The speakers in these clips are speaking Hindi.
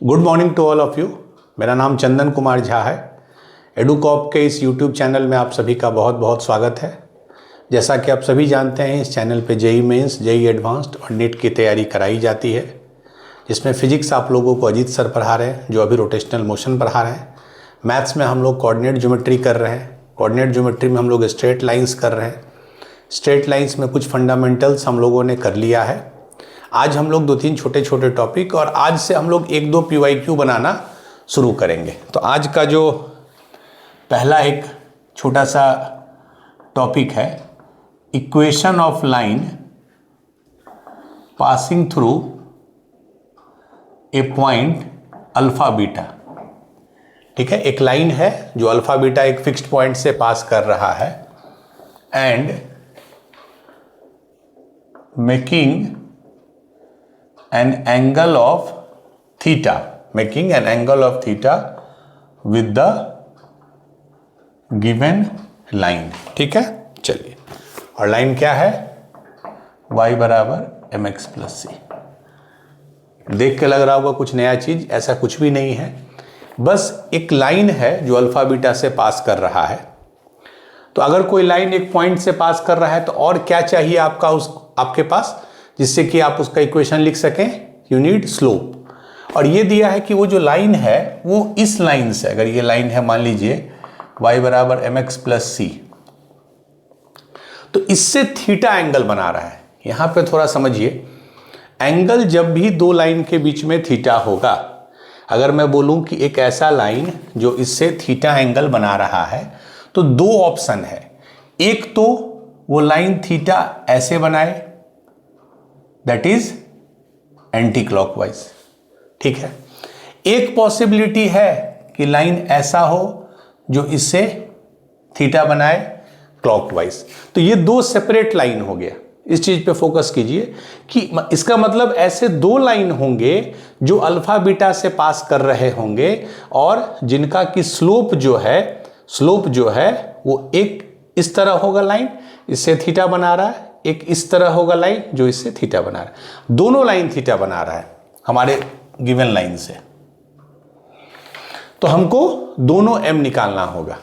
Good morning to all of you. मेरा नाम चंदन कुमार झा है। एडुकॉप के इस यूट्यूब चैनल में आप सभी का बहुत बहुत स्वागत है। जैसा कि आप सभी जानते हैं, इस चैनल पे जेई मेंस, जेई एडवांस्ड और नीट की तैयारी कराई जाती है, जिसमें फिजिक्स आप लोगों को अजीत सर पढ़ा रहे हैं, जो अभी रोटेशनल मोशन पढ़ा रहे हैं। मैथ्स में हम लोग कोऑर्डिनेट ज्योमेट्री कर रहे हैं। कोऑर्डिनेट ज्योमेट्री में हम लोग स्ट्रेट लाइन्स कर रहे हैं। स्ट्रेट लाइन्स में कुछ फंडामेंटल्स हम लोगों ने कर लिया है। आज हम लोग 2-3 छोटे छोटे टॉपिक और आज से हम लोग 1-2 PYQ बनाना शुरू करेंगे। तो आज का जो पहला एक छोटा सा टॉपिक है, equation of line passing through a point alpha beta. ठीक है, एक लाइन है जो अल्फा बीटा एक फिक्स्ड पॉइंट से पास कर रहा है and making an angle of theta, making an angle of theta with the given line। ठीक है, चलिए, और लाइन क्या है? y बराबर mx प्लस सी। देख के लग रहा होगा कुछ नया चीज, ऐसा कुछ भी नहीं है, बस एक लाइन है जो अल्फा बीटा से पास कर रहा है। तो अगर कोई लाइन एक पॉइंट से पास कर रहा है तो और क्या चाहिए आपके पास, जिससे कि आप उसका इक्वेशन लिख सकें? You need slope. और ये दिया है कि वो जो लाइन है वो इस लाइन से, अगर ये लाइन है मान लीजिए y बराबर mx प्लस सी, तो इससे थीटा एंगल बना रहा है। यहां पे थोड़ा समझिए, एंगल जब भी दो लाइन के बीच में थीटा होगा, अगर मैं बोलूं कि एक ऐसा लाइन जो इससे थीटा एंगल बना रहा है, तो दो ऑप्शन है। एक तो वो लाइन थीटा ऐसे बनाए, दैट इज एंटी क्लॉकवाइज। ठीक है, एक पॉसिबिलिटी है कि लाइन ऐसा हो जो इससे थीटा बनाए क्लॉकवाइज। तो ये दो सेपरेट लाइन हो गया। इस चीज पे फोकस कीजिए कि इसका मतलब ऐसे दो लाइन होंगे जो अल्फा बीटा से पास कर रहे होंगे और जिनका की स्लोप जो है वो एक इस तरह होगा, लाइन इससे थीटा बना रहा है, एक इस तरह होगा लाइन जो इससे थीटा बना रहा है। दोनों लाइन थीटा बना रहा है हमारे गिवन लाइन से। तो हमको दोनों m निकालना होगा,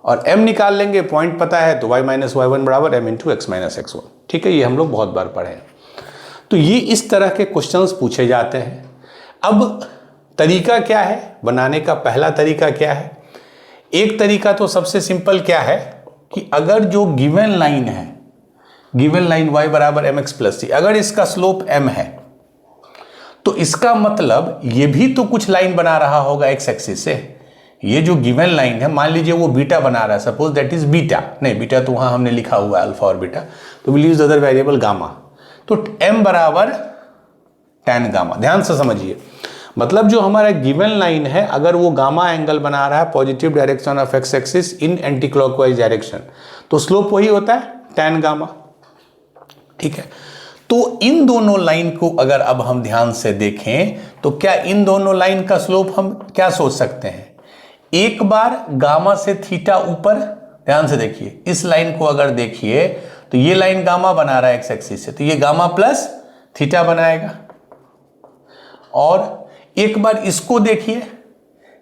और m निकाल लेंगे, पॉइंट पता है, तो y माइनस y1 बराबर m into x minus x1। ठीक है, ये हम लोग बहुत बार पढ़े हैं। तो ये इस तरह के क्वेश्चंस पूछे जाते हैं। अब तरीका क्या है बनाने का? पहला तरीका क्या है? एक तरीका तो सबसे सिंपल क्या है कि अगर जो गिवन लाइन है, गिवन लाइन y बराबर mx प्लस सी, अगर इसका स्लोप m है, तो इसका मतलब ये भी तो कुछ लाइन बना रहा होगा x एक्सिस से। ये जो गिवन लाइन है, मान लीजिए वो बीटा बना रहा है, सपोज दैट इज बीटा, नहीं बीटा तो वहां हमने लिखा हुआ है अल्फा और बीटा, तो will use other variable gamma. तो m बराबर tan गामा। ध्यान से समझिए, मतलब जो हमारा गिवन लाइन है, अगर वो गामा एंगल बना रहा है positive direction of x axis in anti clockwise direction, तो स्लोप वही होता है tan गामा। ठीक है, तो इन दोनों लाइन को अगर अब हम ध्यान से देखें, तो क्या इन दोनों लाइन का स्लोप हम क्या सोच सकते हैं? एक बार गामा से थीटा ऊपर, ध्यान से देखिए, इस लाइन को अगर देखिए तो ये लाइन गामा बना रहा है एक्स एक्सिस से, तो ये गामा प्लस थीटा बनाएगा। और एक बार इसको देखिए,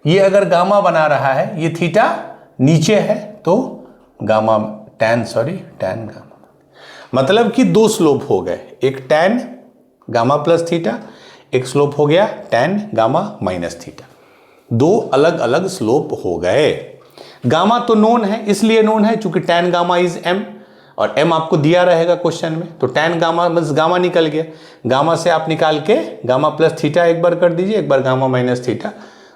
ये अगर गामा बना रहा है, ये थीटा नीचे है, तो गामा tan गामा, मतलब कि दो स्लोप हो गए, एक tan गामा प्लस थीटा, एक स्लोप हो गया tan गामा माइनस थीटा। दो अलग अलग स्लोप हो गए। गामा तो नोन है, इसलिए नोन है चूंकि tan गामा इज m, और m आपको दिया रहेगा क्वेश्चन में, तो tan गामा बस गामा निकल गया। गामा से आप निकाल के गामा प्लस थीटा एक बार कर दीजिए, एक बार गामा माइनस थीटा,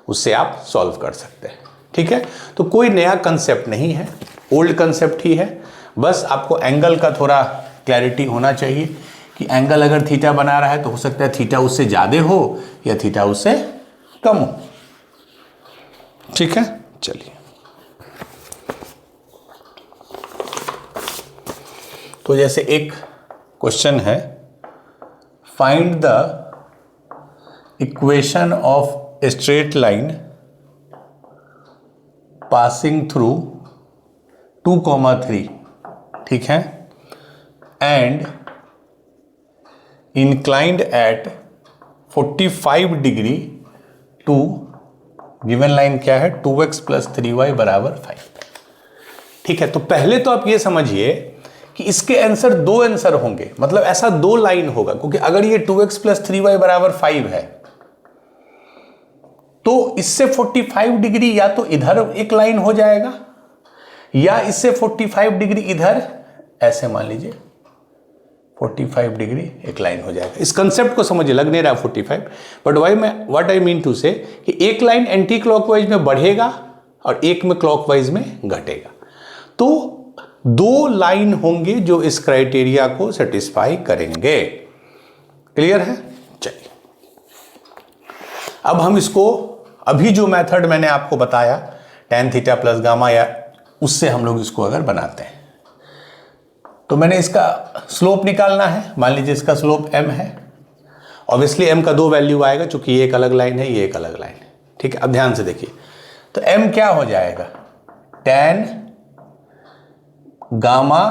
उससे आप सॉल्व कर सकते हैं। ठीक है, तो कोई नया कंसेप्ट नहीं है, ओल्ड कंसेप्ट ही है। बस आपको एंगल का थोड़ा क्लैरिटी होना चाहिए कि एंगल अगर थीटा बना रहा है तो हो सकता है थीटा उससे ज़्यादा हो या थीटा उससे कम हो। ठीक है, चलिए, तो जैसे एक क्वेश्चन है, find the equation of a straight line passing through 2,3। ठीक है, and inclined at 45 degree to given line क्या है 2x + 3y = 5। ठीक है, तो पहले तो आप ये समझिए कि इसके आंसर दो आंसर होंगे, मतलब ऐसा दो लाइन होगा, क्योंकि अगर ये 2x + 3y = 5 है तो इससे 45 डिग्री या तो इधर एक लाइन हो जाएगा या इससे 45 डिग्री इधर, ऐसे मान लीजिए 45 डिग्री एक लाइन हो जाएगा। इस कंसेप्ट को समझिए, लग नहीं रहा 45, but what I mean to say कि एक लाइन एंटी क्लॉकवाइज में बढ़ेगा और एक में क्लॉकवाइज में घटेगा। तो दो लाइन होंगे जो इस क्राइटेरिया को सेटिस्फाई करेंगे। क्लियर है? चलिए, अब हम इसको अभी जो मेथड मैंने आपको बताया tan थीटा प्लस गामा, या उससे हम लोग इसको अगर बनाते हैं तो मैंने इसका स्लोप निकालना है। मान लीजिए इसका स्लोप m है, ऑब्वियसली m का दो वैल्यू आएगा, चूंकि ये एक अलग लाइन है, ये एक अलग लाइन है। ठीक है, अब ध्यान से देखिए, तो m क्या हो जाएगा tan गामा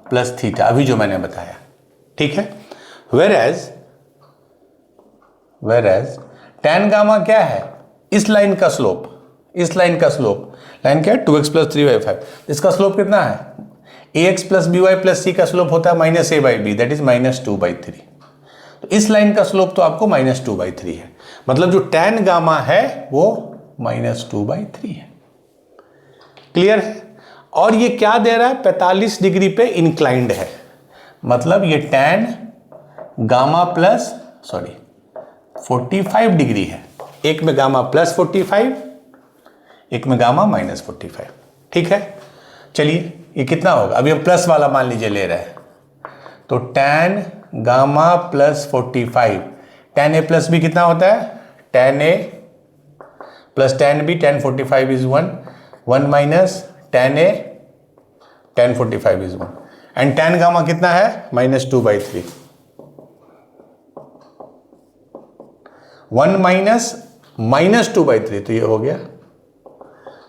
प्लस थीटा, अभी जो मैंने बताया। ठीक है, वेयर एज tan गामा क्या है, इस लाइन का स्लोप, इस लाइन का स्लोप, लाइन क्या है 2x + 3y5, इसका स्लोप कितना है ax + by + c का स्लोप होता है -a/b, दैट इज -2/3। तो इस लाइन का स्लोप तो आपको -2/3 है, मतलब जो tan गामा है वो -2/3 है। क्लियर है? और ये क्या दे रहा है, 45 डिग्री पे इंक्लाइंड है, मतलब ये tan गामा प्लस 45 डिग्री है। एक में गामा +45, एक में गामा -45। ठीक है, चलिए ये कितना होगा, अभी हम प्लस वाला मान लीजिए ले रहे हैं, तो tan gamma +45, tan a + b कितना होता है, tan a + tan b, tan 45 is 1 tan a tan 45 is 1, and tan gamma कितना है -2/3, 1 - -2/3, तो ये हो गया,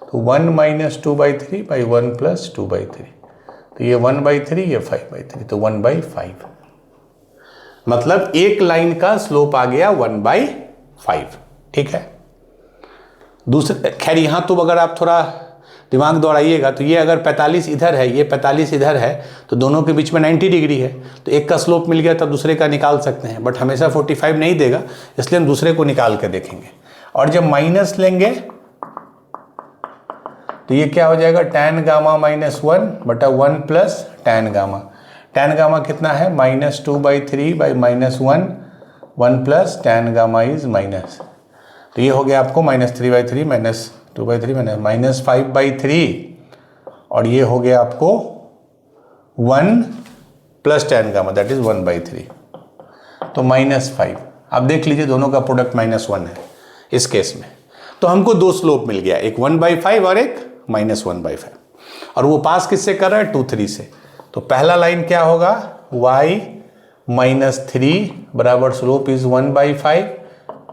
तो 1 - 2/3 / 1 + 2/3, तो ये 1/3, ये 5/3, तो 1/5, मतलब एक लाइन का स्लोप आ गया 1/5। ठीक है, दूसरे, खैर यहां तो अगर आप थोड़ा दिमाग दौड़ाइएगा तो ये अगर 45 इधर है, ये 45 इधर है, तो दोनों के बीच में 90 डिग्री है, तो एक का स्लोप मिल गया तब दूसरे का निकाल सकते हैं, बट हमेशा 45 नहीं देगा, इसलिए हम दूसरे को निकाल के देखेंगे। और जब माइनस लेंगे तो ये क्या हो जाएगा, tan gamma -1/1 + tan gamma, tan gamma कितना है -2/3 / -1 1 + tan गामा इज माइनस, तो ये हो गया आपको -3/3 -2/3 -5/3, और ये हो गया आपको 1 + tan गामा, दैट इज 1/3, तो -5। आप देख लीजिए दोनों का प्रोडक्ट -1 है इस केस में, तो हमको दो स्लोप मिल गया, एक 1/5 और एक -1/5, और वो पास किससे कर रहा है 2 3 से, तो पहला लाइन क्या होगा y -3 बराबर स्लोप इज 1/5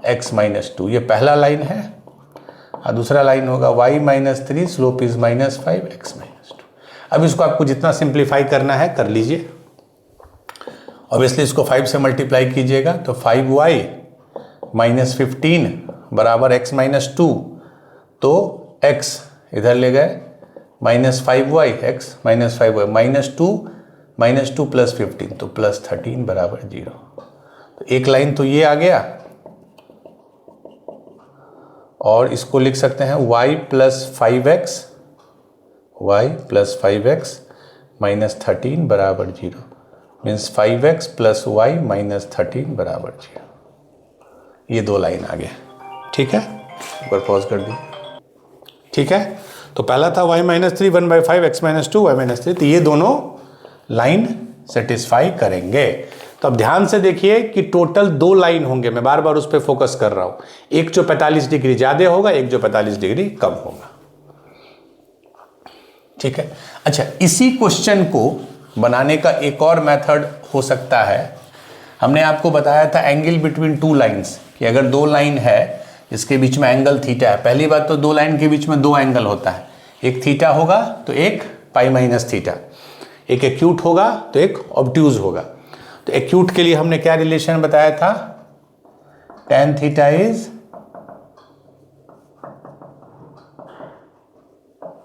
x -2, ये पहला लाइन है, और दूसरा लाइन होगा y -3 स्लोप इज -5 x -2। अब इसको आपको जितना सिंप्लीफाई करना है कर लीजिए, ऑब्वियसली इसको 5 से मल्टीप्लाई कीजिएगा, तो 5y -15 बराबर x -2, तो x इधर ले गए -5y, x -5y -2 + 15, तो +13 बराबर 0। तो एक लाइन तो ये आ गया, और इसको लिख सकते हैं y + 5x -13 बराबर 0, मीन्स 5x + y -13 बराबर 0। ये दो लाइन आ गया। ठीक है, एक बार पॉज कर दी। ठीक है, तो पहला था y -3 1/5 x -2 y -3, तो ये दोनों लाइन सेटिस्फाई करेंगे। तो अब ध्यान से देखिए कि टोटल दो लाइन होंगे, मैं बार बार उस पर फोकस कर रहा हूं, एक जो 45 डिग्री ज्यादा होगा, एक जो 45 डिग्री कम होगा। ठीक है, अच्छा, इसी क्वेश्चन को बनाने का एक और मेथड हो सकता है। हमने आपको बताया था एंगल बिटवीन टू लाइंस, कि अगर दो लाइन है जिसके बीच में एंगल थीटा है, पहली बात तो दो लाइन के बीच में दो एंगल होता है, एक थीटा होगा तो एक π-θ, एक एक्यूट होगा तो एक ऑब्ट्यूज होगा। तो एक्यूट के लिए हमने क्या रिलेशन बताया था, tan थीटा इज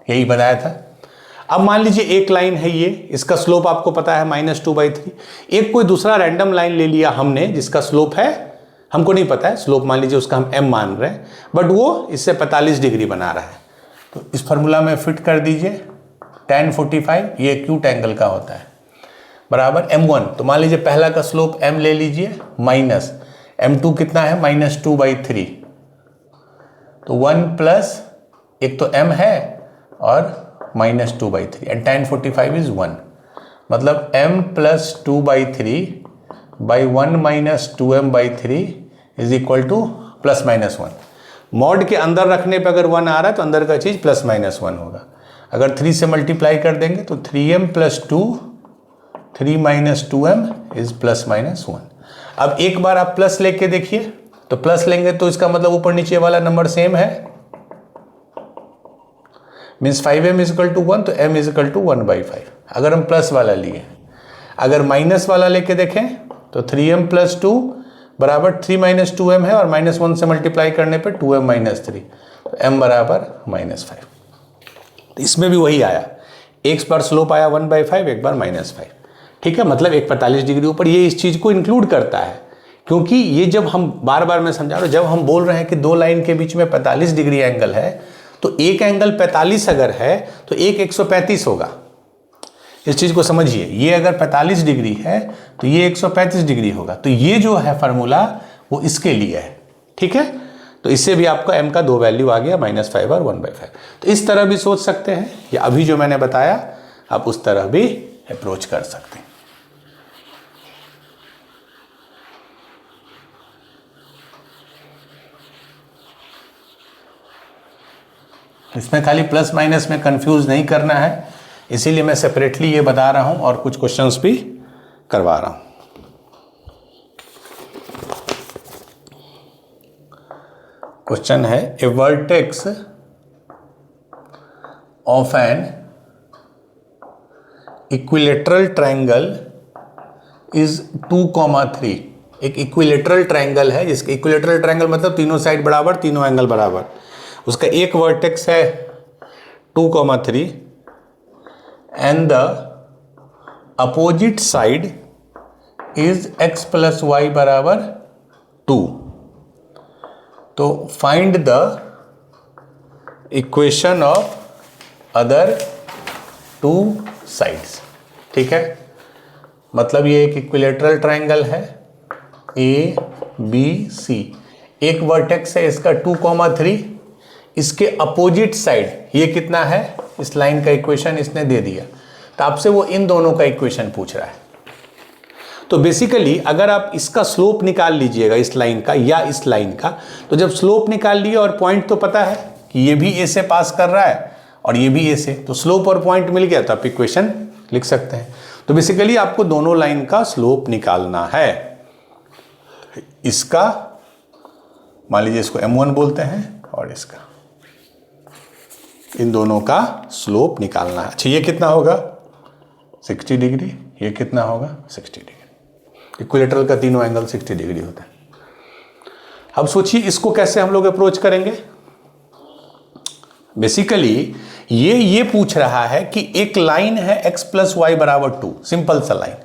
यही बताया था। अब मान लीजिए एक लाइन है ये, इसका स्लोप आपको पता है -2/3। एक कोई दूसरा रैंडम लाइन ले लिया हमने जिसका स्लोप है, हमको नहीं पता है स्लोप, मान लीजिए उसका हम m मान रहे हैं, बट वो इससे 45 डिग्री बना रहा है। तो इस फार्मूला में फिट कर दीजिए tan 45, ये एक्यूट एंगल का होता है, बराबर m1। तो मान लीजिए पहला का स्लोप m ले लीजिए, माइनस m2 कितना है -2/3, तो 1 प्लस एक तो m है और -2/3 एंड tan 45 इज 1, मतलब m + 2/3 by 1 - 2m/3 is equal to ±1। Mod के अंदर रखने पे अगर 1 आ रहा है तो अंदर का चीज +-1 होगा। अगर 3 से मल्टीप्लाई कर देंगे तो 3m + 2 3 - 2m इज +-1। अब एक बार आप प्लस लेके देखिए, तो प्लस लेंगे तो इसका मतलब ऊपर नीचे वाला नंबर सेम है, मीन्स 5m = 1, तो m = 1/5 अगर हम प्लस वाला लिए। अगर माइनस वाला लेके देखें तो 3m + 2 बराबर 3 - 2m है और -1 से मल्टीप्लाई करने पे 2m - 3, तो m बराबर -5। तो इसमें भी वही आया, एक बार स्लोप आया 1/5, एक बार -5। ठीक है, मतलब एक 45 डिग्री ऊपर, ये इस चीज़ को इंक्लूड करता है, क्योंकि ये जब हम बार बार मैं समझा रहा हूँ, जब हम बोल रहे हैं कि दो लाइन के बीच में 45 डिग्री एंगल है, तो एक एंगल 45 अगर है तो एक 135 होगा। इस चीज़ को समझिए, ये अगर 45 डिग्री है तो ये 135 डिग्री होगा। तो ये जो है फार्मूला वो इसके लिए है। ठीक है, तो इससे भी आपका m का दो वैल्यू आ गया, -5 और 1/5। तो इस तरह भी सोच सकते हैं, या अभी जो मैंने बताया आप उस तरह भी अप्रोच कर सकते हैं। इसमें खाली प्लस माइनस में कंफ्यूज नहीं करना है, इसीलिए मैं सेपरेटली ये बता रहा हूं और कुछ क्वेश्चंस भी करवा रहा हूं। क्वेश्चन है, a vertex of an equilateral triangle is 2,3। एक इक्विलेटरल ट्रायंगल है, जिसके इक्विलेटरल ट्रायंगल मतलब तीनों साइड बराबर, तीनों एंगल बराबर। उसका एक वर्टेक्स है 2,3 and the opposite side is x + y = 2। तो find the equation of other two sides. ठीक है, मतलब ये एक इक्विलेटरल ट्रायंगल है ABC, एक वर्टेक्स है इसका 2,3, इसके अपोजिट साइड ये कितना है, इस लाइन का इक्वेशन इसने दे दिया, तो आपसे वो इन दोनों का इक्वेशन पूछ रहा है। तो बेसिकली अगर आप इसका स्लोप निकाल लीजिएगा, इस लाइन का या इस लाइन का, तो जब स्लोप निकाल लिए और पॉइंट तो पता है कि ये भी ए से पास कर रहा है और ये भी ए से, तो स्लोप और पॉइंट मिल गया तो आप इक्वेशन लिख सकते हैं। तो बेसिकली आपको दोनों लाइन का स्लोप निकालना है। इसका मान लीजिए इसको m1 बोलते हैं और इसका, इन दोनों का स्लोप निकालना है। अच्छा, ये कितना होगा 60 डिग्री, ये कितना होगा 60 डिग्री। इक्विलेटरल का तीनों एंगल 60 डिग्री होता है। अब सोचिए इसको कैसे हम लोग अप्रोच करेंगे। बेसिकली ये पूछ रहा है कि एक लाइन है x + y = 2, सिंपल सा लाइन।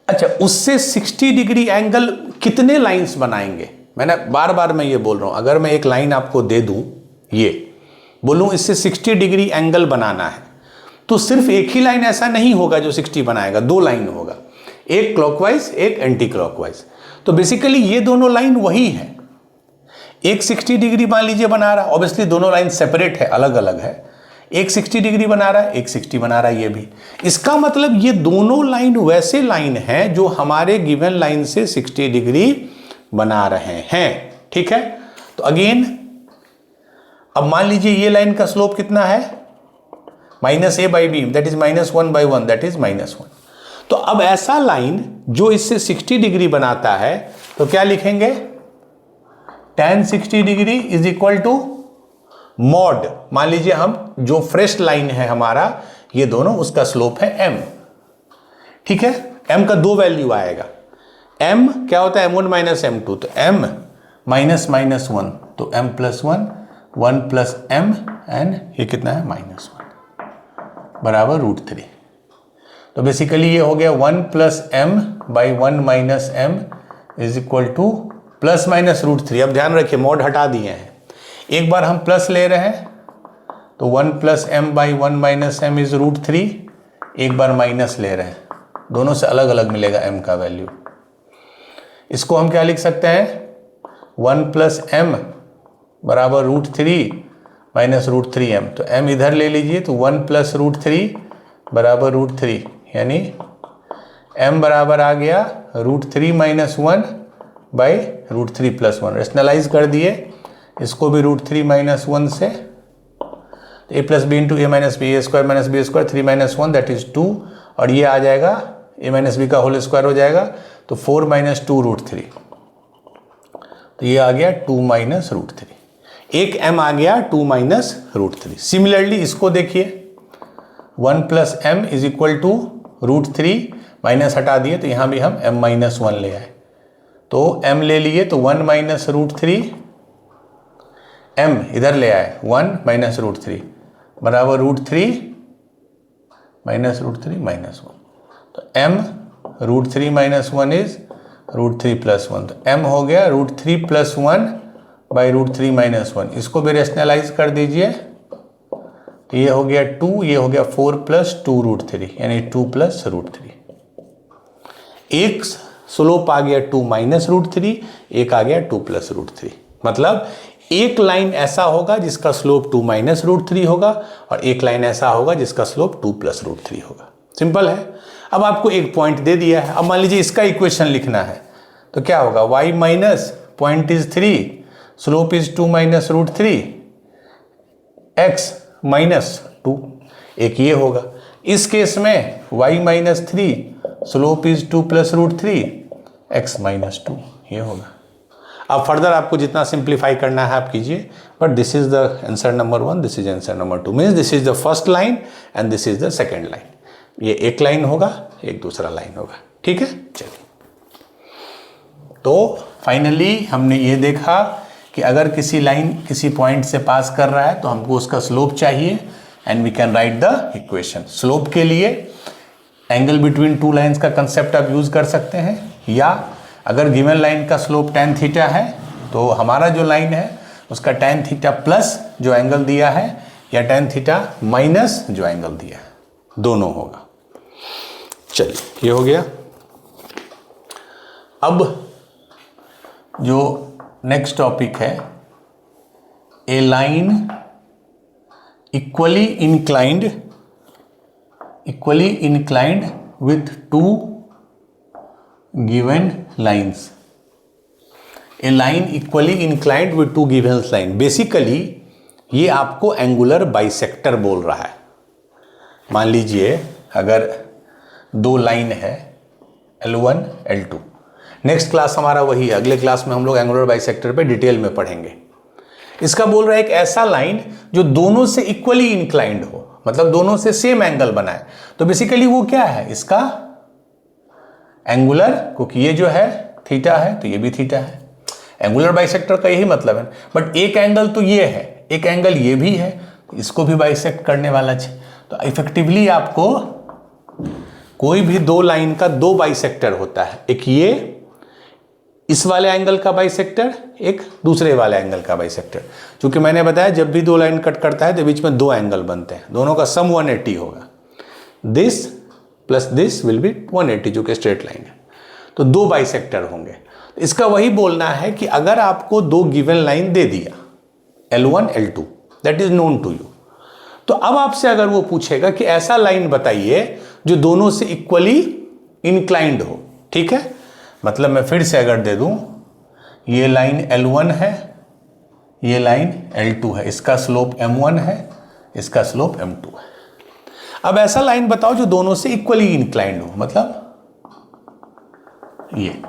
अच्छा, उससे 60 डिग्री एंगल कितने लाइंस बनाएंगे। मैंने बार बार मैं ये बोल रहा हूं, अगर मैं एक लाइन आपको दे दूं, ये बोलूं इससे 60 डिग्री एंगल बनाना है, तो सिर्फ एक ही लाइन ऐसा नहीं होगा जो 60 बनाएगा, दो लाइन होगा, एक क्लॉकवाइज एक एंटी क्लॉकवाइज। तो बेसिकली ये दोनों लाइन वही है, एक 60 डिग्री मान लीजिए बना रहा है, ऑब्वियसली दोनों लाइन सेपरेट है, अलग अलग है, एक 60 डिग्री बना रहा है, एक 60 बना रहा है, ये भी। इसका मतलब ये दोनों लाइन वैसे लाइन हैं जो हमारे गिवन लाइन से 60 डिग्री बना रहे हैं। ठीक है, तो अगेन अब मान लीजिए ये लाइन का स्लोप कितना है, -a/b, that is -1/1, that is -1। तो अब ऐसा लाइन जो इससे 60 डिग्री बनाता है, तो क्या लिखेंगे, tan 60 degree is equal to mod, मान लीजिए हम जो फ्रेश लाइन है हमारा ये दोनों, उसका स्लोप है m। ठीक है, m का दो वैल्यू आएगा, m क्या होता है m1 - m2, तो m -1, तो m + 1 1 + m एंड ये कितना है -1। बराबर √3। तो बेसिकली ये हो गया 1 + m / 1 - m is equal two plus minus √3। अब ध्यान रखिए मॉड हटा दिए हैं, एक बार हम प्लस ले रहे हैं तो 1 + m / 1 - m इज √3, एक बार माइनस ले रहे हैं, दोनों से अलग अलग मिलेगा m का वैल्यू। इसको हम क्या लिख सकते हैं, 1 + m बराबर √3 माइनस √3m। तो m इधर ले लीजिए तो 1 + √3 बराबर √3, यानी m बराबर आ गया √3 - 1 बाई √3 + 1। रेशनलाइज कर दिए इसको भी √3 - 1 से, a + b × a - b, a² - b², 3 - 1 that is 2, और ये आ जाएगा a - b का होल स्क्वायर हो जाएगा तो 4 - 2 √3, तो ये आ गया 2 - √3। एक m आ गया 2 - √3। सिमिलरली इसको देखिए 1 + m is equal to √3, minus हटा दिए तो यहाँ भी हम m - 1 ले आए, तो m ले लिए तो 1 - √3, m इधर ले आए 1 - √3 बराबर √3 - √3 - 1, तो m √3 - 1 इज √3 + 1, तो m हो गया √3 + 1 बाई √3 - 1। इसको भी रेशनलाइज कर दीजिए तो ये हो गया 2, ये हो गया 4 + 2 √3, यानी 2 + √3। एक स्लोप आ गया 2 - √3, एक आ गया 2 + √3। मतलब एक लाइन ऐसा होगा जिसका स्लोप 2 - √3 होगा और एक लाइन ऐसा होगा जिसका स्लोप 2 + √3 होगा। सिंपल है। अब आपको एक पॉइंट दे दिया है, अब मान लीजिए इसका इक्वेशन लिखना है तो क्या होगा, y minus point is 3, slope is 2 - √3, x - 2, एक ये होगा। इस केस में y - 3, स्लोप इज 2 + √3, x - 2, ये होगा। अब फर्दर आपको जितना सिंप्लीफाई करना है आप कीजिए, but this is the answer number 1, this is answer number 2, means this is the first line and this is the second line. ये एक लाइन होगा, एक दूसरा लाइन होगा, ठीक है। चलिए, तो फाइनली हमने ये देखा कि अगर किसी लाइन किसी पॉइंट से पास कर रहा है तो हमको उसका स्लोप चाहिए and we can write the equation. Slope के लिए एंगल बिटवीन टू लाइंस का कंसेप्ट आप यूज कर सकते हैं, या अगर गिवन लाइन का स्लोप tan थीटा है तो हमारा जो लाइन है उसका tan थीटा प्लस जो एंगल दिया है या tan थीटा माइनस जो एंगल दिया है, दोनों होगा। चलिए, ये हो गया। अब जो नेक्स्ट टॉपिक है, a line equally inclined with two given lines. A line equally inclined with two given line, basically ये आपको एंगुलर बाइसेक्टर बोल रहा है। मान लीजिए अगर दो लाइन है L1 L2, नेक्स्ट क्लास हमारा वही है, अगले क्लास में हम लोग एंगुलर बाइसेक्टर पे डिटेल में पढ़ेंगे। इसका बोल रहा है एक ऐसा लाइन जो दोनों से इक्वली इंक्लाइंड हो, मतलब दोनों से सेम एंगल बनाए। तो बेसिकली वो क्या है, इसका एंगुलर, क्योंकि ये जो है थीटा है तो ये भी थीटा है, एंगुलर बाइसेक्टर का यही मतलब है। बट एक एंगल तो ये है, एक एंगल ये भी है, इसको भी बाइसेक्ट करने वाला चाहिए। तो इफेक्टिवली आपको कोई भी दो लाइन का दो बाइसेक्टर होता है, एक ये इस वाले एंगल का बाइसेक्टर, एक दूसरे वाले एंगल का बाइसेक्टर। क्योंकि मैंने बताया जब भी दो लाइन कट करता है तो बीच में दो एंगल बनते हैं, दोनों का सम 180 होगा। This plus this will be 180, जो कि स्ट्रेट लाइन है। तो दो बाइसेक्टर होंगे। इसका वही बोलना है कि अगर आपको दो गिवन लाइन दे दिया L1 L2, that is known to you, तो अब आपसे अगर वो पूछेगा कि ऐसा लाइन बताइए जो दोनों से इक्वली इंक्लाइंड हो, ठीक है। मतलब मैं फिर से अगर दे दूं, ये लाइन L1 है, ये लाइन L2 है, इसका स्लोप M1 है, इसका स्लोप M2 है। अब ऐसा लाइन बताओ जो दोनों से इक्वली इंक्लाइंड हो, मतलब ये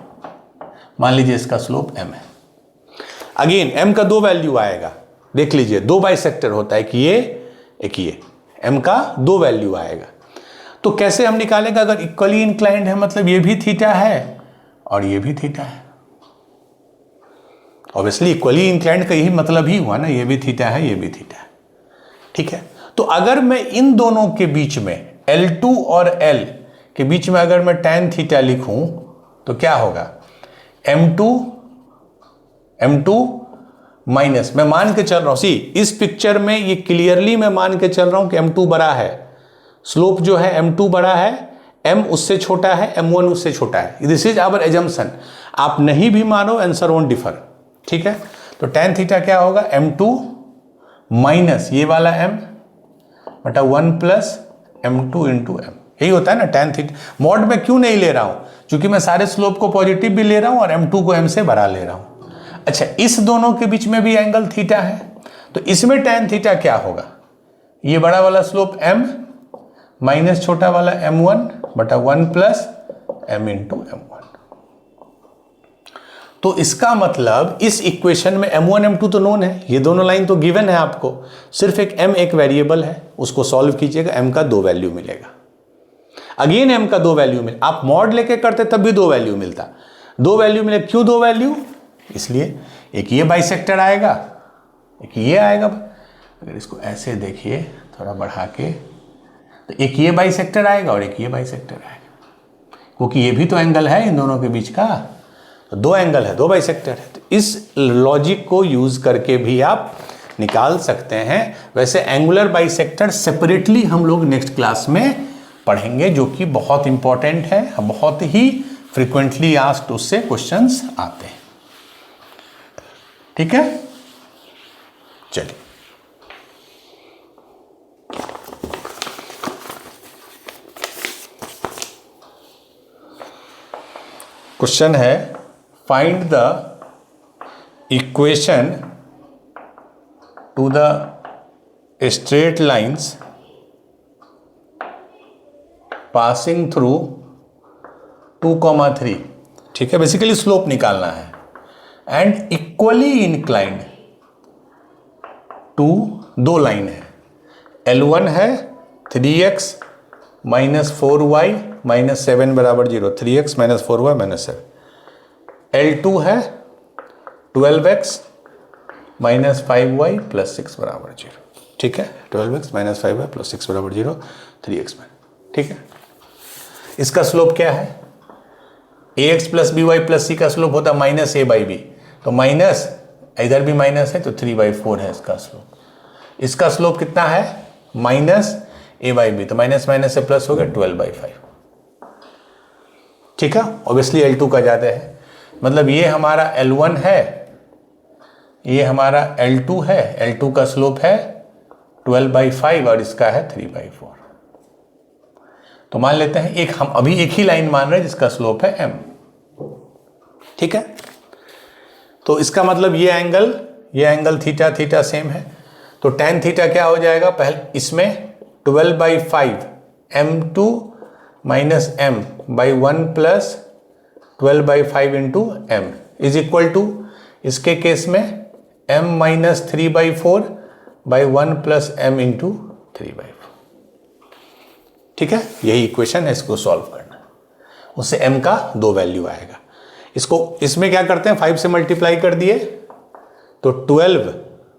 मान लीजिए इसका स्लोप M है। अगेन M का दो वैल्यू आएगा, देख लीजिए दो बाइसेक्टर होता है, एक ये M का दो वैल्यू आएगा। तो कैसे हम निकालेंगे, अगर इक्वली इंक्लाइंड है मतलब ये भी थीटा है और ये भी थीटा है। ऑब्वियसली इक्वली इंक्लाइंड का यही मतलब ही हुआ ना, ये भी थीटा है, ये भी थीटा है, ठीक है। तो अगर मैं इन दोनों के बीच में L2 और L के बीच में अगर मैं tan थीटा लिखूं तो क्या होगा, M2 माइनस, मैं मान के चल रहा हूं, सी इस पिक्चर में ये क्लियरली मैं मान के चल रहा हूं कि M2 बड़ा है, स्लोप जो है M2 बड़ा है, M उससे छोटा है, M1 उससे छोटा है। This is our assumption. आप नहीं भी मानो, आंसर वोंट डिफर। ठीक है, तो tan थीटा क्या होगा, M2 माइनस ये वाला M बटा 1 प्लस M2 इंटू M। यही होता है ना tan थीटा। मॉड में क्यों नहीं ले रहा हूं, क्योंकि मैं सारे स्लोप को पॉजिटिव भी ले रहा हूं और M2 को M से बड़ा ले रहा हूं। अच्छा, इस दोनों के बीच में भी एंगल थीटा है, तो इसमें tan थीटा क्या होगा, ये बड़ा वाला स्लोप M माइनस छोटा वाला M1 बटा 1 प्लस M इंटू M1। तो इसका मतलब इस इक्वेशन में M1 M2 तो नोन है, ये दोनों लाइन तो गिवन है आपको, सिर्फ एक M एक वेरिएबल है, उसको सॉल्व कीजिएगा, M का 2 वैल्यू मिलेगा। अगेन M का 2 वैल्यू मिले, आप मॉड लेके करते तब भी 2 वैल्यू मिलता, 2 वैल्यू मिले। क्यों 2 वैल्यू, इसलिए एक ये बाइसेक्टर आएगा, एक ये आएगा। अगर इसको ऐसे देखिए थोड़ा बढ़ा के, तो एक ये बाइसेक्टर आएगा और एक ये बाइसेक्टर आएगा, क्योंकि ये भी तो एंगल है इन दोनों के बीच का, तो 2 एंगल है, 2 बाइसेक्टर है। तो इस लॉजिक को यूज करके भी आप निकाल सकते हैं। वैसे एंगुलर बाइसेक्टर सेपरेटली हम लोग नेक्स्ट क्लास में पढ़ेंगे, जो कि बहुत इंपॉर्टेंट है, बहुत ही फ्रिक्वेंटली आस्क्ड उससे क्वेश्चंस आते हैं। ठीक है, चलिए क्वेश्चन है, find the equation to the straight lines passing through 2,3। ठीक है, बेसिकली स्लोप निकालना है, and equally inclined to 2 line है, L1 है 3x माइनस 4y माइनस 7 बराबर 0, 3x minus 4y minus 7। L2 है 12x माइनस 5y प्लस 6 बराबर 0। ठीक है, 12x माइनस 5y प्लस 6 बराबर 0, 3x में। ठीक है, इसका स्लोप क्या है, ax plus by plus c का स्लोप होता है माइनस a बाई बी, तो माइनस इधर भी माइनस है तो 3/4 है इसका स्लोप। इसका स्लोप कितना है, माइनस a बाई बी, तो माइनस माइनस से प्लस हो गया 12/5। ठीक है, ऑब्वियसली L2 का ज़्यादा है, मतलब ये हमारा L1 है, ये हमारा L2 है, L2 का स्लोप है 12/5 और इसका है 3/4। तो मान लेते हैं एक, हम अभी एक ही लाइन मान रहे हैं जिसका स्लोप है M। ठीक है, तो इसका मतलब ये एंगल थीटा थीटा सेम है, तो tan थीटा क्या हो जाएगा, पहले इसमें 12/5 M2 minus M by 1 plus 12/5 into M is equal to, इसके केस में M minus 3/4 by 1 plus M into 3/4। ठीक है, यही इक्वेशन है, इसको सॉल्व करना, उससे M का 2 वैल्यू आएगा। इसको इसमें क्या करते हैं, 5 से मल्टीप्लाई कर दिए तो 12,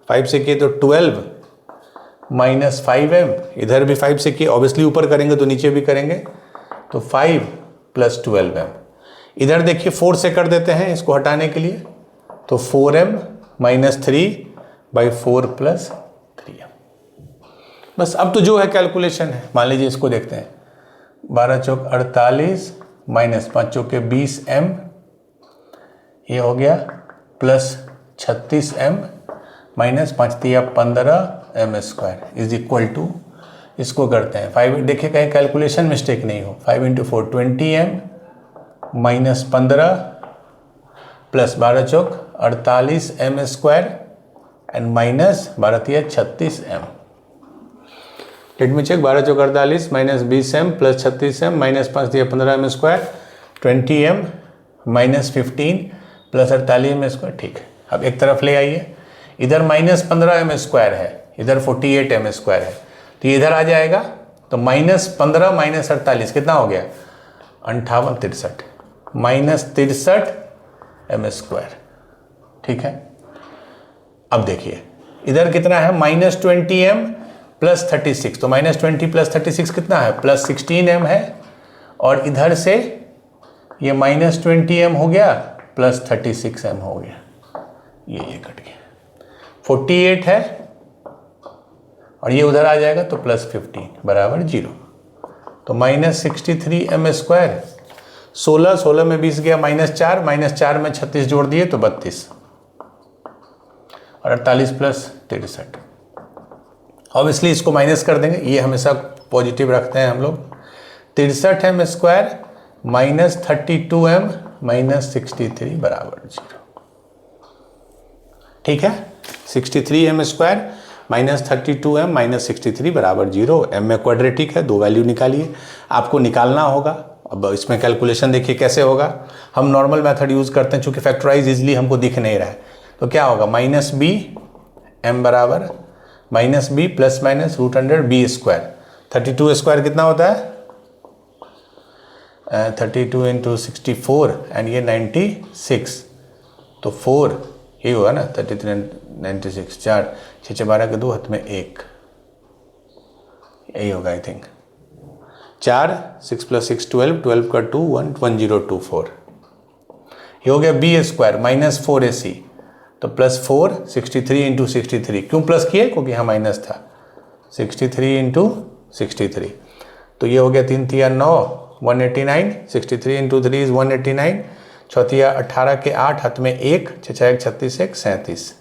5 से किए तो 12 माइनस 5M, इधर भी 5 से किए, ऑब्वियसली ऊपर करेंगे तो नीचे भी करेंगे, तो 5 प्लस 12M। इधर देखिए 4 से कर देते हैं इसको हटाने के लिए, तो 4M माइनस 3/4 प्लस 3M। बस अब तो जो है कैलकुलेशन है, मान लीजिए इसको देखते हैं, 12 चौक 48 माइनस 5 चौके 20M, ये हो गया प्लस 36M माइनस 5 तिया 15M square is equal to, इसको करते हैं 5, देखिए कहीं कैलकुलेशन मिस्टेक नहीं हो, 5 into 4 20M minus 15 plus 12 Chowk 48M square and minus 12 तिया 36M। लेट मी चेक, 12 चौक 48 minus 20M plus 36M minus 5 तिया 15M square 20M minus 15 plus 48M square. ठीक है, अब एक तरफ ले आइए, इधर माइनस 15M स्क्वायर है, इधर 48M स्क्वायर है, तो इधर आ जाएगा, तो माइनस 15 माइनस 48 कितना हो गया, 58 63 माइनस 63M स्क्वायर। ठीक है, अब देखिए इधर कितना है, माइनस 20M प्लस 36, तो -20 प्लस 36 कितना है, प्लस 16m है। और इधर से ये -20m हो गया, प्लस 36m हो गया, ये कट गया, 48 है, और ये उधर आ जाएगा तो प्लस 15 बराबर 0। तो -63m², 16 में 20 गया, -4 में 36 जोड़ दिए तो 32, और 48 प्लस 63। ऑब्वियसली इसको माइनस कर देंगे, ये हमेशा पॉजिटिव रखते हैं हम लोग। 63m² -32m -63 बराबर 0। ठीक है, 63m² -32m -63 बराबर 0। m में क्वाड्रेटिक है, दो वैल्यू निकालिए, आपको निकालना होगा। अब इसमें कैलकुलेशन देखिए कैसे होगा, हम नॉर्मल मेथड यूज़ करते हैं, चूँकि फैक्टराइज इजली हमको दिख नहीं रहा है, तो क्या होगा, -b m बराबर -b प्लस माइनस √100b²। 32² कितना होता है, 32 × 64 एंड ये 96, तो 4 ये होगा ना, 33 96, 4 6 12 के 2 हाथ में 1, यही होगा आई थिंक। 4 6 + 6 12, 12 का 2 1 1024, ये हो गया b² -4ac, तो +4 63 × 63, क्यों प्लस किए, क्योंकि यहाँ माइनस था, 63 × 63, तो ये हो गया 3 × 9 189, 63 × 3 इज 189, 4 18 के 8 हाथ में 1, 6 1 36 1 37,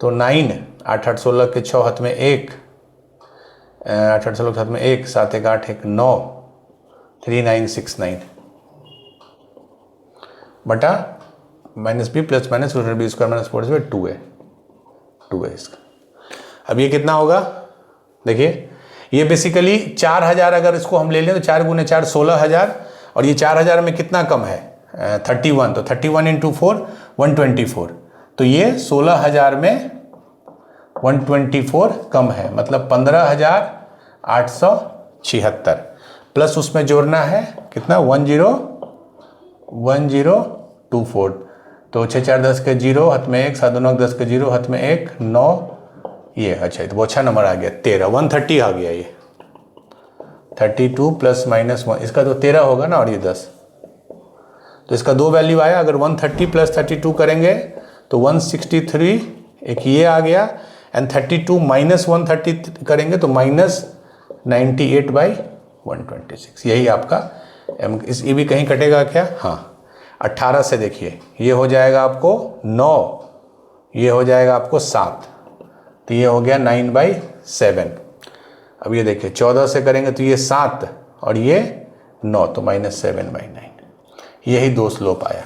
तो 9 8 8 16 के 6 हाथ में 1, 8 8 16 के हाथ में 1, 7 1 8 1 9, 3969 बटा -b प्लस माइनस √b² -4 2 है इसका। अब ये कितना होगा, देखिए ये बेसिकली 4000, अगर इसको हम ले लें तो 4 × 4 16,000, और ये 4000 में कितना कम है, 31, तो 31 × 4 124, तो ये 16,000 में 124 कम है, मतलब 15,876, प्लस उसमें जोड़ना है कितना, 1024, तो 6 4 10 के 0 हाथ में 1, 7 9 10 के 0 हाथ में 1 9, ये अच्छा, तो वो अच्छा नंबर आ गया 13, 130 आ गया, ये 32 प्लस माइनस 1, इसका तो 13 होगा ना, और ये 10, तो इसका दो वैल्यू आया। अगर 130 प्लस 32 करेंगे तो 163, एक ये आ गया, एंड 32 माइनस 130 करेंगे तो -98/126, यही आपका m। इस ये भी कहीं कटेगा क्या, हाँ 18 से देखिए, ये हो जाएगा आपको 9, ये हो जाएगा आपको 7, तो ये हो गया 9/7। अब ये देखिए 14 से करेंगे तो ये 7 और ये 9, तो -7/9, यही दो स्लोप आया,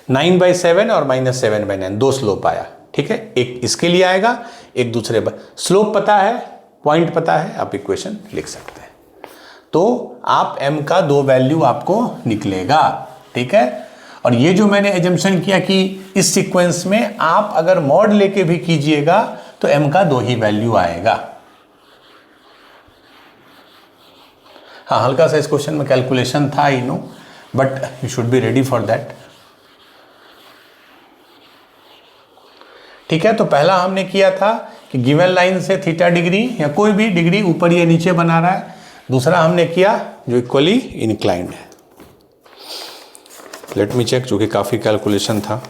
9/7 और -7/9, दो स्लोप आया। ठीक है, एक इसके लिए आएगा, एक दूसरे पर। स्लोप पता है, पॉइंट पता है, आप इक्वेशन लिख सकते हैं। तो आप m का दो वैल्यू आपको निकलेगा। ठीक है, और ये जो मैंने एजम्पशन किया कि इस सीक्वेंस में आप अगर मॉड लेके भी कीजिएगा तो m का दो ही वैल्यू आएगा। हाँ, हल्का सा इस क्वेश्चन में कैलकुलेशन था, I know, but you should be ready for that. ठीक है, तो पहला हमने किया था कि गिवन लाइन से थीटा डिग्री या कोई भी डिग्री ऊपर या नीचे बना रहा है। दूसरा हमने किया जो इक्वली इंक्लाइंड है। लेट मी चेक, जो कि काफ़ी कैलकुलेशन था।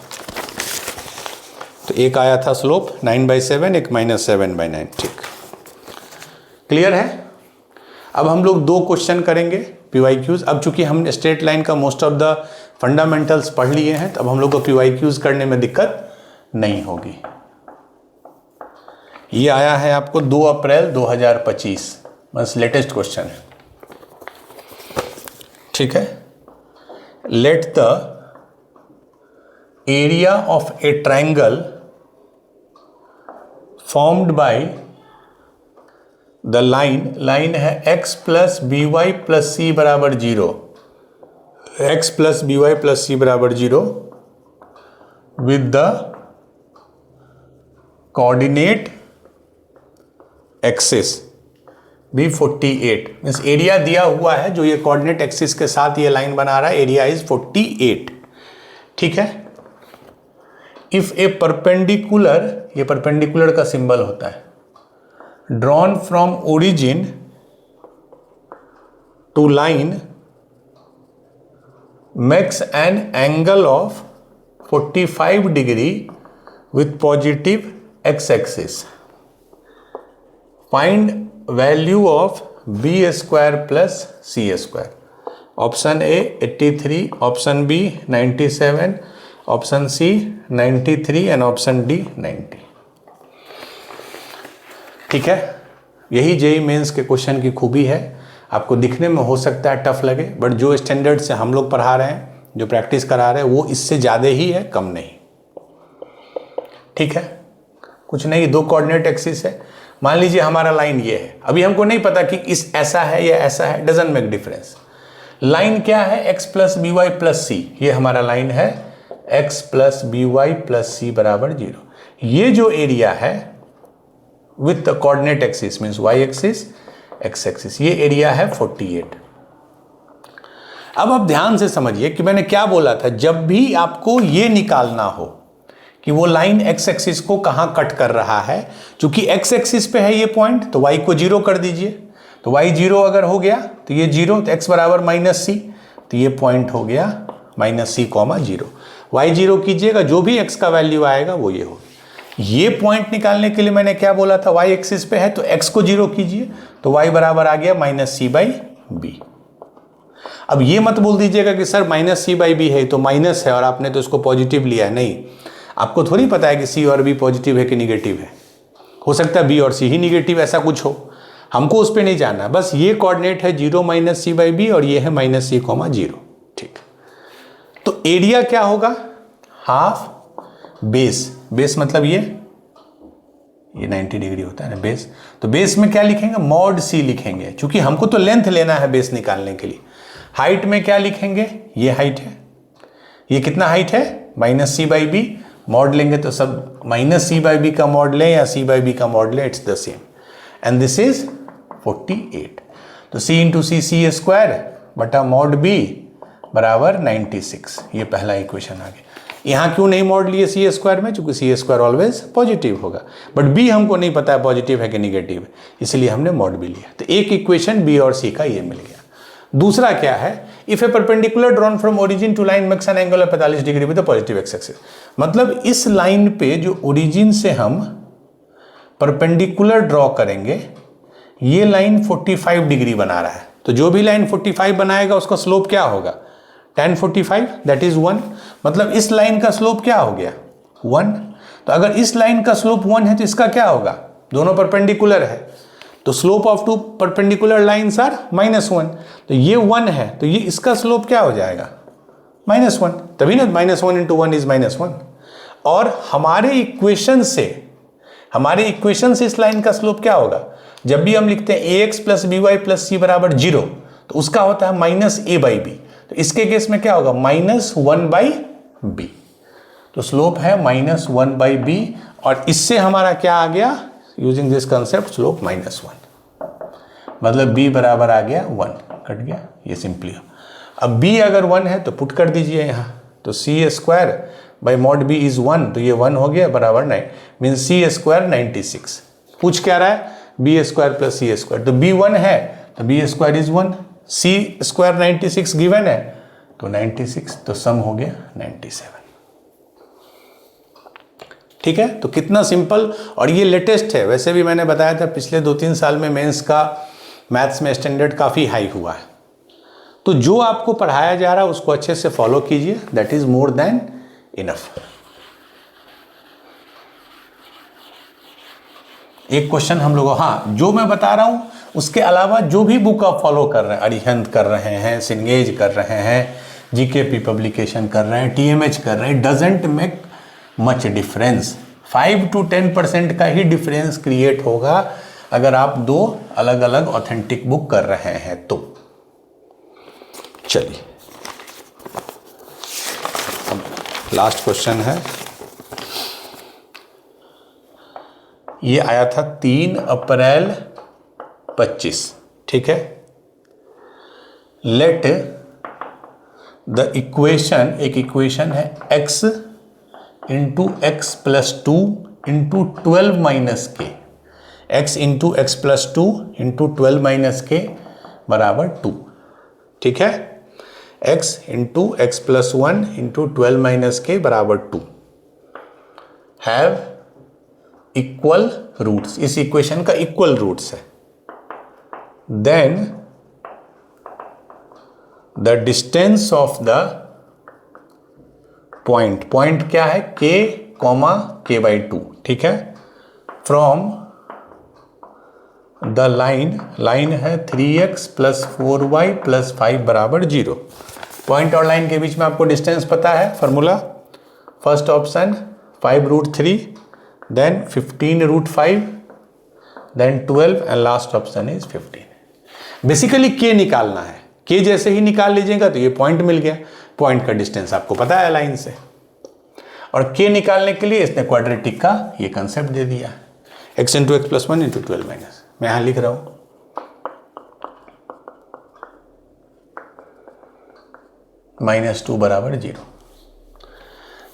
तो एक आया था स्लोप 9/7, एक -7/9। ठीक, क्लियर है। अब हम लोग दो क्वेश्चन करेंगे PYQs। अब चूंकि हम स्ट्रेट लाइन का मोस्ट ऑफ द फंडामेंटल्स पढ़ लिए हैं, तो अब हम लोग को PYQs करने में दिक्कत नहीं होगी। ये आया है आपको 2 अप्रैल 2025, बस लेटेस्ट क्वेश्चन है। ठीक है, let the area of A triangle formed by the line है x + by + c = 0, x + by + c = 0 with the coordinate axis भी 48। मीन्स एरिया दिया हुआ है, जो ये कोऑर्डिनेट एक्सिस के साथ ये लाइन बना रहा है, एरिया इज 48। ठीक है, इफ ए परपेंडिकुलर, ये परपेंडिकुलर का सिंबल होता है, drawn from origin to line makes an angle of 45 degree with positive X axis, find value of B square plus C square. Option A 83, option B 97, option C 93 and option D 90। ठीक है, यही जेईई मेंस के क्वेश्चन की खूबी है। आपको दिखने में हो सकता है टफ लगे, बट जो स्टैंडर्ड से हम लोग पढ़ा रहे हैं, जो प्रैक्टिस करा रहे हैं, वो इससे ज़्यादा ही है, कम नहीं। ठीक है, कुछ नहीं, दो कोऑर्डिनेट एक्सिस है। मान लीजिए हमारा लाइन ये है, अभी हमको नहीं पता कि इस ऐसा है या ऐसा है, डजंट मेक डिफरेंस। लाइन क्या है? x plus b y plus c, ये हमारा लाइन है x plus b y plus c बराबर 0। ये जो एरिया है with the coordinate axis means y axis x axis, ये एरिया है 48। अब आप ध्यान से समझिए कि मैंने क्या बोला था। जब भी आपको ये निकालना हो कि वो लाइन x एक्सिस को कहाँ कट कर रहा है, चूंकि x एक्सिस पे है ये पॉइंट, तो y को 0 कर दीजिए। तो y 0 अगर हो गया तो ये 0, तो x बराबर माइनस सी, तो ये पॉइंट हो गया माइनस सी कॉमा 0। y 0 कीजिएगा, जो भी x का वैल्यू आएगा वो ये होगा। ये पॉइंट निकालने के लिए मैंने क्या बोला था, y एक्सिस पे है तो x को 0 कीजिए, तो y बराबर आ गया माइनस सी बाई बी। अब ये मत बोल दीजिएगा कि sir minus C by B है तो माइनस है और आपने तो इसको पॉजिटिव लिया है। नहीं, आपको थोड़ी पता है कि सी और बी पॉजिटिव है कि निगेटिव है। हो सकता है बी और सी ही निगेटिव, ऐसा कुछ हो, हमको उस पर नहीं जानना। बस ये कोऑर्डिनेट है 0 माइनस सी बाई बी और ये है माइनस सी कॉमा 0। ठीक, तो एरिया क्या होगा? Half base. बेस मतलब ये 90 डिग्री होता है ना बेस। तो बेस में क्या लिखेंगे? मॉड सी लिखेंगे, क्योंकि हमको तो लेंथ लेना है बेस निकालने के लिए। हाइट में क्या लिखेंगे? ये हाइट है। ये कितना हाइट है? Minus C by B. Mod लेंगे तो सब माइनस सी बाई बी का मॉड लें या सी बाई बी का मॉड लें, it's the same. And this is 48। तो c इंटू सी स्क्वायर बटा मॉड b बराबर 96। ये पहला इक्वेशन आ गया। यहाँ क्यों नहीं मॉड लिए सी स्क्वायर में? क्योंकि सी स्क्वायर ऑलवेज पॉजिटिव होगा, बट b हमको नहीं पता है पॉजिटिव है कि निगेटिव है, इसलिए हमने मॉड b लिया। तो एक इक्वेशन b और c का ये मिल गया। दूसरा क्या है? If a perpendicular drawn from origin to line makes an angle of 45 degree with positive X axis. मतलब इस लाइन पे जो ओरिजिन से हम परपेंडिकुलर ड्रॉ करेंगे, ये लाइन 45 डिग्री बना रहा है, तो जो भी लाइन 45 बनाएगा उसका स्लोप क्या होगा? tan 45 that is 1। मतलब इस लाइन का स्लोप क्या हो गया? 1। तो अगर इस लाइन का स्लोप 1 है तो इसका क्या होगा? दोनों परपेंडिकुलर है, तो slope of two perpendicular lines are -1। तो ये 1 है, तो ये इसका स्लोप क्या हो जाएगा? -1। तभी ना -1 इंटू 1 इज -1। और हमारे इक्वेशन से इस लाइन का स्लोप क्या होगा? जब भी हम लिखते हैं ax plus b y plus c बराबर 0, तो उसका होता है माइनस ए बाई बी। तो इसके केस में क्या होगा? -1 बाई बी। तो स्लोप है -1 बाई बी, और इससे हमारा क्या आ गया? यूजिंग दिस कंसेप्ट स्लोप -1, मतलब b बराबर आ गया 1। कट गया ये सिंपली। अब b अगर 1 है तो पुट कर दीजिए यहाँ, तो c square by mod b is 1, तो ये 1 हो गया बराबर 9, मीन सी स्क्वायर 96। पूछ क्या रहा है? B square plus C square, तो बी 1 है तो B square is 1, C square 96 given है तो 96, तो सम हो गया 97। ठीक है, तो कितना सिंपल। और ये लेटेस्ट है, वैसे भी मैंने बताया था पिछले 2-3 साल में मेंस का मैथ्स में स्टैंडर्ड काफ़ी हाई हुआ है। तो जो आपको पढ़ाया जा रहा है उसको अच्छे से फॉलो कीजिए, that is more than enough. एक क्वेश्चन हम लोग, हाँ, जो मैं बता रहा हूं उसके अलावा जो भी बुक आप फॉलो कर रहे हैं, अरिहंत कर रहे हैं, सिंगेज कर रहे हैं, जीकेपी पब्लिकेशन कर रहे हैं, टीएमएच कर रहे हैं, doesn't make much difference. 5 to 10% का ही डिफरेंस क्रिएट होगा अगर आप दो अलग अलग ऑथेंटिक बुक कर रहे हैं तो। चलिए लास्ट क्वेश्चन है, ये आया था 3 अप्रैल 25। ठीक है, लेट द इक्वेशन, एक इक्वेशन है x into X plus 2 into 12 minus K x into X plus two into 12 minus K बराबर 2, ठीक है। x into X plus 1 into 12 minus K बराबर 2 हैव इक्वल रूट्स, इस इक्वेशन का इक्वल रूट्स है। Then the distance of the point, point क्या है k कॉमा k बाई 2, ठीक है, फ्रॉम द लाइन, लाइन है 3x प्लस 4y प्लस 5 बराबर 0। पॉइंट और लाइन के बीच में आपको डिस्टेंस पता है, formula first option 5√3, then 15√5, then 12 and last option is 15। Basically k निकालना है, k जैसे ही निकाल लीजिएगा तो ये पॉइंट मिल गया। पॉइंट का डिस्टेंस आपको पता है लाइन से, और k निकालने के लिए इसने क्वाड्रेटिक का ये कंसेप्ट दे दिया, x into X plus 1 into 12 minus, मैं यहां लिख रहा हूं -2 बराबर 0।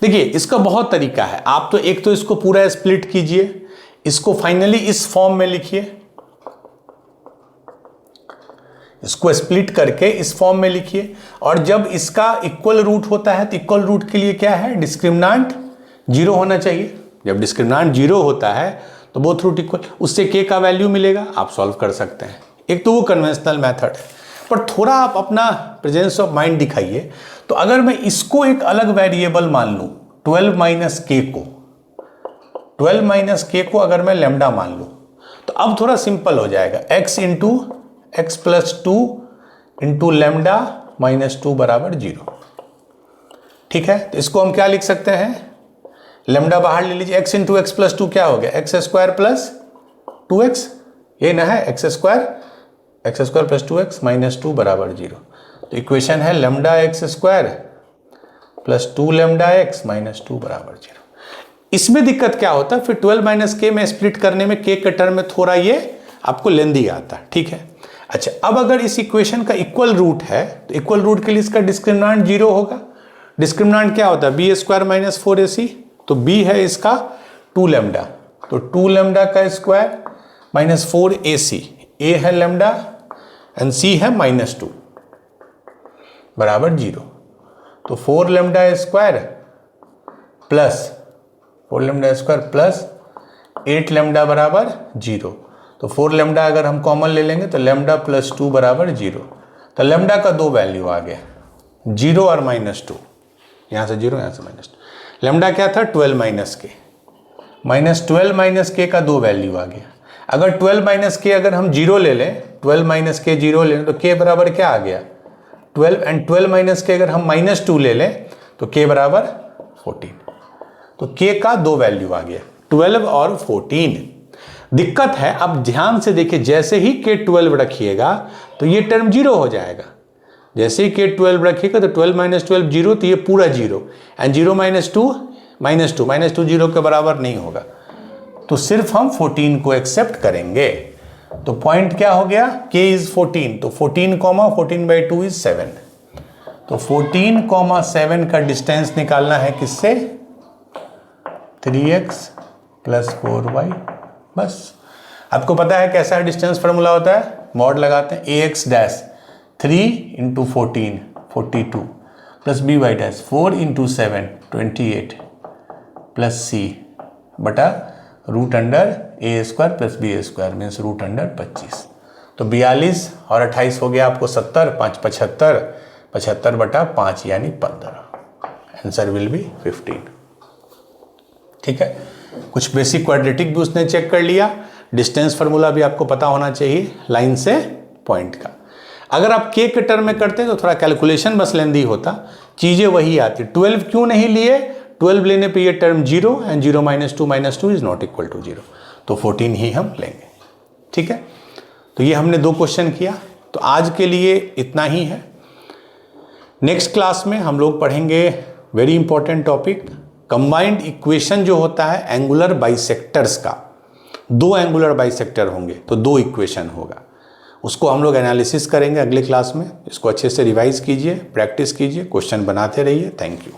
देखिए इसका बहुत तरीका है, आप तो एक तो इसको पूरा स्प्लिट कीजिए, इसको फाइनली इस फॉर्म में लिखिए, इसको स्प्लिट करके इस फॉर्म में लिखिए, और जब इसका इक्वल रूट होता है तो इक्वल रूट के लिए क्या है, डिस्क्रिमिनांट 0 होना चाहिए। जब डिस्क्रिमिनांट 0 होता है तो बोथ रूट इक्वल, उससे k का वैल्यू मिलेगा, आप सॉल्व कर सकते हैं। एक तो वो कन्वेंशनल मेथड है, पर थोड़ा आप अपना प्रेजेंस ऑफ माइंड दिखाइए। तो अगर मैं इसको एक अलग वेरिएबल मान लूं, 12 माइनस के को, 12 माइनस के को अगर मैं लेमडा मान लूं, तो अब थोड़ा सिंपल हो जाएगा, x into X plus 2 into lambda -2 बराबर 0, ठीक है। तो इसको हम क्या लिख सकते हैं, लेमडा बाहर ले लीजिए, x इंटू एक्स प्लस 2 क्या हो गया, एक्स स्क्वायर प्लस 2x, ये ना है एक्स स्क्वायर प्लस 2x -2 बराबर 0। तो इक्वेशन है lambda x square plus 2 lambda x -2 बराबर 0। इसमें दिक्कत क्या होता है, फिर 12 माइनस के में स्प्लिट करने में k के टर्म में थोड़ा ये आपको लेंदी आता है, ठीक है। अच्छा, अब अगर इस इक्वेशन का इक्वल रूट है तो इक्वल रूट के लिए इसका डिस्क्रिमिनांट 0 होगा। डिस्क्रिमिनांट क्या होता है, बी स्क्वायर माइनस 4ac, तो b है इसका 2 लेमडा, तो 2 लेमडा का स्क्वायर माइनस 4ac, a है लेमडा एंड c है -2 बराबर 0। तो 4 लेमडा स्क्वायर प्लस 8 लेमडा बराबर 0। तो 4 लेमडा अगर हम कॉमन ले लेंगे तो लेमडा प्लस 2 बराबर 0। तो लेमडा का दो वैल्यू आ गया, 0 और -2, यहाँ से 0 यहाँ से -2। लेमडा क्या था, 12 माइनस के, -12 माइनस के का दो वैल्यू आ गया। अगर 12 माइनस के अगर हम 0 ले लें, 12 माइनस के 0 ले लें तो k बराबर क्या आ गया 12, एंड 12 माइनस के अगर हम -2 ले लें तो k बराबर 14। तो k का दो वैल्यू आ गया, 12 और 14। दिक्कत है, अब ध्यान से देखिए, जैसे ही k 12 रखिएगा तो ये टर्म 0 हो जाएगा। जैसे ही k 12 रखिएगा तो 12 माइनस 12 0, तो ये पूरा 0, एंड 0 -2 0 के बराबर नहीं होगा, तो सिर्फ हम 14 को एक्सेप्ट करेंगे। तो पॉइंट क्या हो गया, k इज 14, तो 14 कॉमा 14/2 इज 7। तो 14,7 का डिस्टेंस निकालना है किससे, 3x प्लस 4y। बस आपको पता है कैसा डिस्टेंस फार्मूला होता है, मॉड लगाते हैं, ax dash 3 into 14 42 plus by dash 4 into 7 28 plus c बटा root under a square plus b square means root under 25। तो 42 और 28 हो गया आपको 70, 5 75, 75 बटा 5 यानी 15। Answer will be 15। ठीक है, कुछ बेसिक क्वाड्रेटिक भी उसने चेक कर लिया, डिस्टेंस फार्मूला भी आपको पता होना चाहिए लाइन से पॉइंट का। अगर आप के के टर्म में करते तो थोड़ा कैलकुलेशन बस लेंदी होता, चीज़ें वही आती। 12 क्यों नहीं लिए, 12 लेने पे ये term 0 and 0 - 2 is not equal to 0, तो 14 ही हम लेंगे। ठीक है, तो ये हमने 2 क्वेश्चन किया, तो आज के लिए इतना ही है। नेक्स्ट क्लास में हम लोग पढ़ेंगे very important topic, combined equation जो होता है एंगुलर बाइसेक्टर्स का। 2 एंगुलर बाइसेक्टर होंगे तो 2 इक्वेशन होगा, उसको हम लोग एनालिसिस करेंगे अगले क्लास में। इसको अच्छे से रिवाइज कीजिए, प्रैक्टिस कीजिए, क्वेश्चन बनाते रहिए। Thank you.